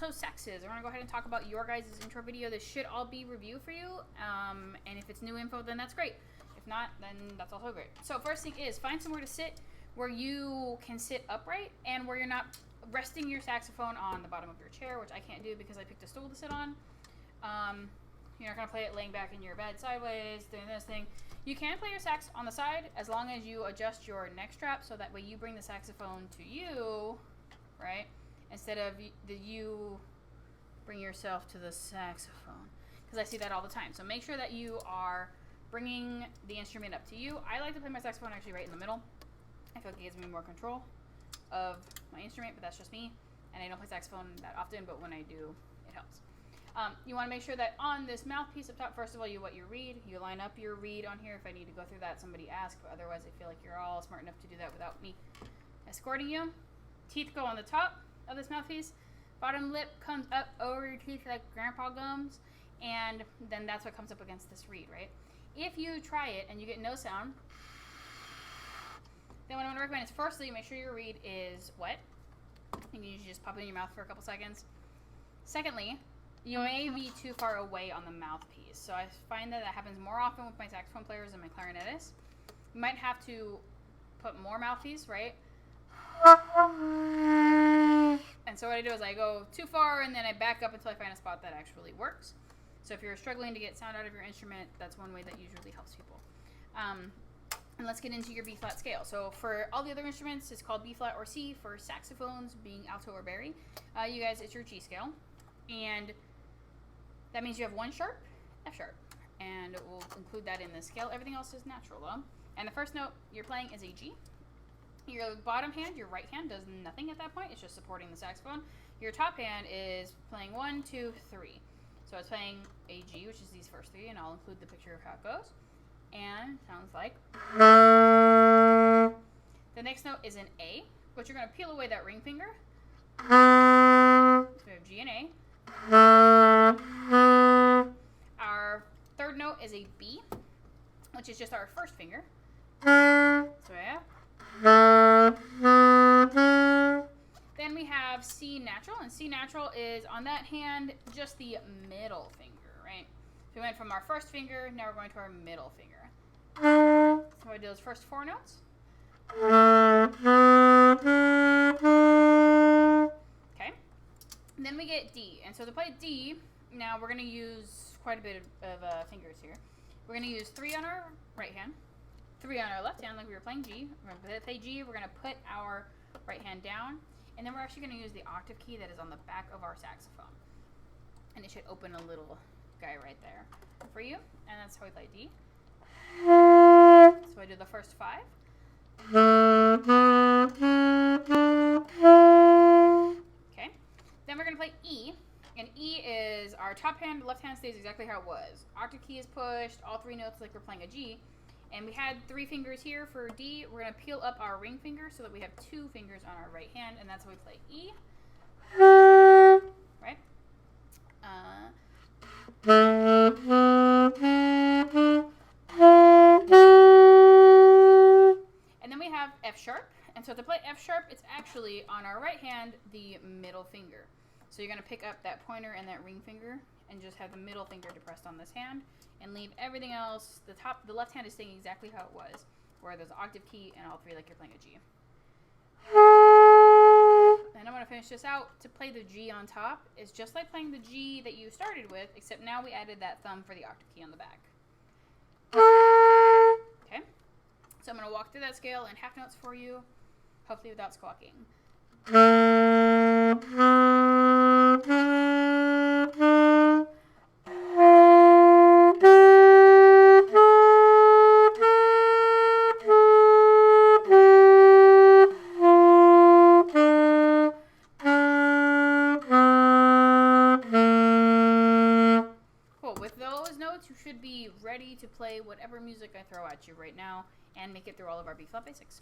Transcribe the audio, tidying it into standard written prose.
alto saxes. We're going to go ahead and talk about your guys' intro video. This should all be review for you. And if it's new info, then that's great. If not, then that's also great. So first thing is find somewhere to sit where you can sit upright and where you're not resting your saxophone on the bottom of your chair, which I can't do because I picked a stool to sit on. You're not going to play it laying back in your bed sideways, doing this thing. You can play your sax on the side as long as you adjust your neck strap so that way you bring the saxophone to you, right? Instead of you bring yourself to the saxophone. Because I see that all the time. So make sure that you are bringing the instrument up to you. I like to play my saxophone actually right in the middle. I feel like it gives me more control of my instrument, but that's just me. And I don't play saxophone that often, but when I do, it helps. You want to make sure that on this mouthpiece up top, first of all, you wet your reed. You line up your reed on here. If I need to go through that, somebody ask. But otherwise, I feel like you're all smart enough to do that without me escorting you. Teeth go on the top of this mouthpiece. Bottom lip comes up over your teeth like grandpa gums. And then that's what comes up against this reed, right? If you try it and you get no sound, then what I'm going to recommend is firstly, make sure your reed is wet. And you just pop it in your mouth for a couple seconds. Secondly, you may be too far away on the mouthpiece. So I find that happens more often with my saxophone players and my clarinetists. You might have to put more mouthpiece, right? And so what I do is I go too far and then I back up until I find a spot that actually works. So if you're struggling to get sound out of your instrument, that's one way that usually helps people. And let's get into your B flat scale. So for all the other instruments, it's called B flat or C. For saxophones, being alto or bari, you guys, it's your G scale. And that means you have one sharp, F sharp. And we'll include that in the scale. Everything else is natural though. And the first note you're playing is a G. Your bottom hand, your right hand, does nothing at that point. It's just supporting the saxophone. Your top hand is playing 1, 2, 3. So it's playing a G, which is these first three, and I'll include the picture of how it goes. And sounds like. The next note is an A, but you're going to peel away that ring finger. So we have G and A. Our third note is a B, which is just our first finger. So yeah. Then we have C natural, and C natural is on that hand just the middle finger, right? So we went from our first finger, now we're going to our middle finger. So I do those first four notes. Okay. And then we get D, and so to play D, now we're going to use quite a bit of fingers here. We're going to use 3 on our right hand, 3 on our left hand like we were playing G. We're going to play G, we're going to put our right hand down, and then we're actually going to use the octave key that is on the back of our saxophone. And it should open a little guy right there for you, and that's how we play D. So I do the first 5. Okay, then we're going to play E, and E is our top hand, left hand stays exactly how it was. Octave key is pushed, all 3 notes like we're playing a G. And we had 3 fingers here for D. We're going to peel up our ring finger so that we have 2 fingers on our right hand, and that's how we play E. Right? And then we have F sharp. And so to play F sharp, it's actually on our right hand, the middle finger. So you're going to pick up that pointer and that ring finger and just have the middle finger depressed on this hand and leave everything else. The left hand is staying exactly how it was, where there's an octave key and all 3 like you're playing a G. And I'm going to finish this out. To play the G on top is just like playing the G that you started with, except now we added that thumb for the octave key on the back. Okay? So I'm going to walk through that scale in half notes for you, hopefully without squawking. You should be ready to play whatever music I throw at you right now and make it through all of our B flat basics.